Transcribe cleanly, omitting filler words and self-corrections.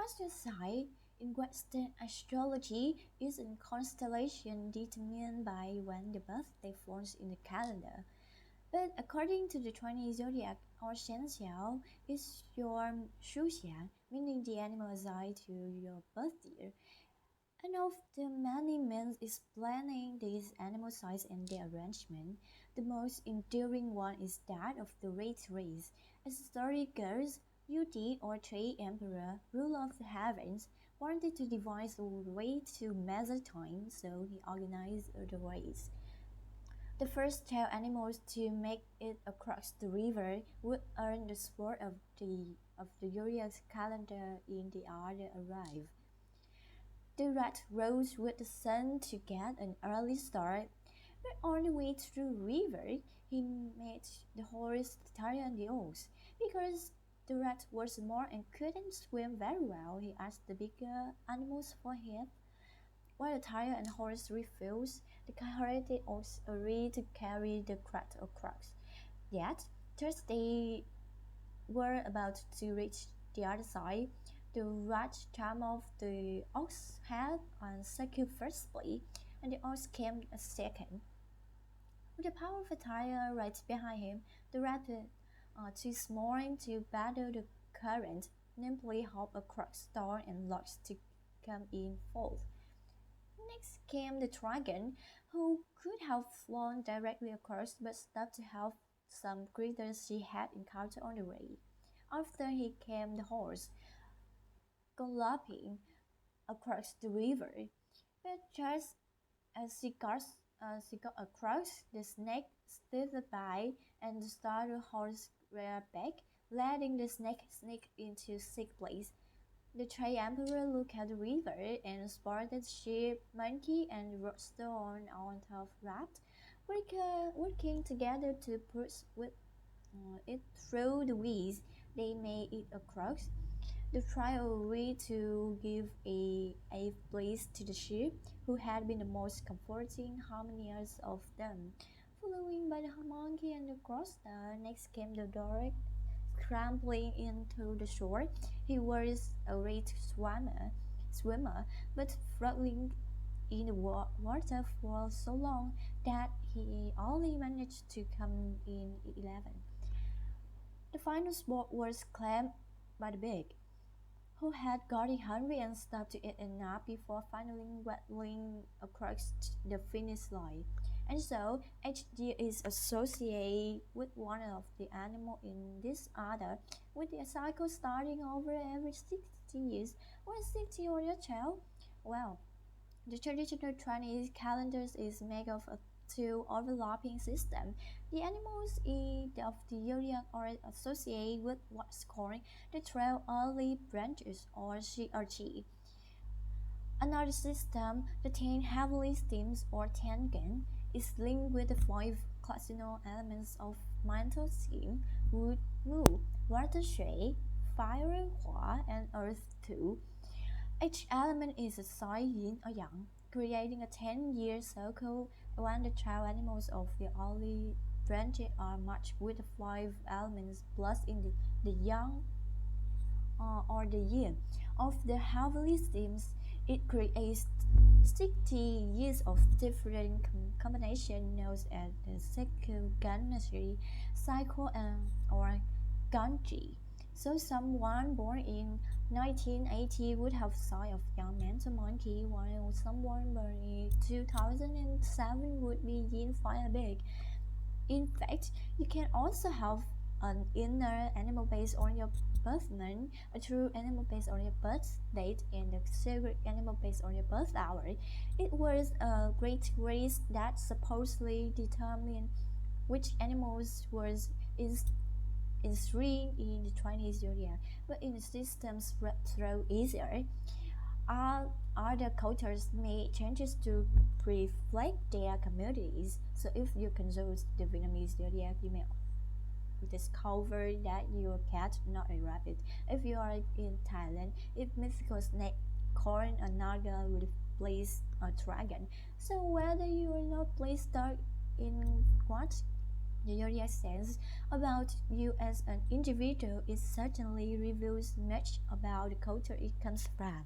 Astrophy in Western astrology is a constellation determined by when the birthday falls in the calendar. But according to the Chinese zodiac, or Shenxiao is your Shuxian, meaning the animal assigned to your birth year. And of the many means explaining these animal signs and their arrangement, the most enduring one is that of the rat race. As the story goes, Yuti, or Tree Emperor, ruler of the heavens, wanted to devise a way to measure time, so he organized the race. The first 12 animals to make it across the river would earn the support of the Uria's calendar in the order arrive. The rat rose with the sun to get an early start, but on the way through the river, he met the horse, the tiger, and the ox. Because the rat was small and couldn't swim very well, he asked the bigger animals for help. While the tiger and horse refused, the kind-hearted ox agreed to carry the rat across. Yet, just they were about to reach the other side, the rat jumped off the ox's head and secured first place, and the ox came a second. With the powerful tiger right behind him, the rat too small to battle the current, nimbly hopped across stone and logs to come in fourth. Next came the dragon, who could have flown directly across but stopped to help some creatures she had encountered on the way. After he came the horse, galloping across the river, but just as she got across, the snake stood by and the startled horse reared back, letting the snake sneak into sixth place. The Tree Emperor looked at the river and spotted sheep, monkey, and roadstone on top rat, working together to push with it through the weeds. They made it across. The trio agreed to give a place to the sheep, who had been the most comforting, harmonious of them. Following by the monkey and the crosstar, next came the dog, scrambling into the shore. He was a great swimmer, but struggling in the water for so long that he only managed to come in 11th. The final spot was claimed by the big, who had gotten hungry and stopped to eat a nap before finally waddling across the finish line. And so, each year is associated with one of the animals in this order, with the cycle starting over every 60 years. When 60 or your child? Well, the traditional Chinese calendar is made of a two overlapping systems. The animals of the zodiac are associated with what's called the 12 early branches, or Qi. Another system, the 10 heavenly themes, or Tengen, is linked with the five cardinal elements of mental scheme: wood, mu, water, shui, fire, hua, and earth, tu. Each element is a sign yin or yang, creating a 10-year cycle when the child animals of the early branches are matched with the five elements plus in the yang or the yin of the heavenly themes. It creates 60 years of different combination known as the Sekiguganshi cycle or Ganji. So someone born in 1980 would have sign of young mental monkey, while someone born in 2007 would be yin fire big. In fact, you can also have an inner animal based on your birth month, a true animal based on your birth date, and a secret animal based on your birth hour. It was a great race that supposedly determined which animals was enshrined in the Chinese zodiac, but in the systems through easier. Other cultures made changes to reflect their communities. So if you consult the Vietnamese zodiac, you may discover that your cat, not a rabbit. If you are in Thailand, if mythical snake corn a naga will replace a dragon. So whether you are not placed dark in what The zodiac says about you as an individual, it certainly reveals much about the culture it comes from.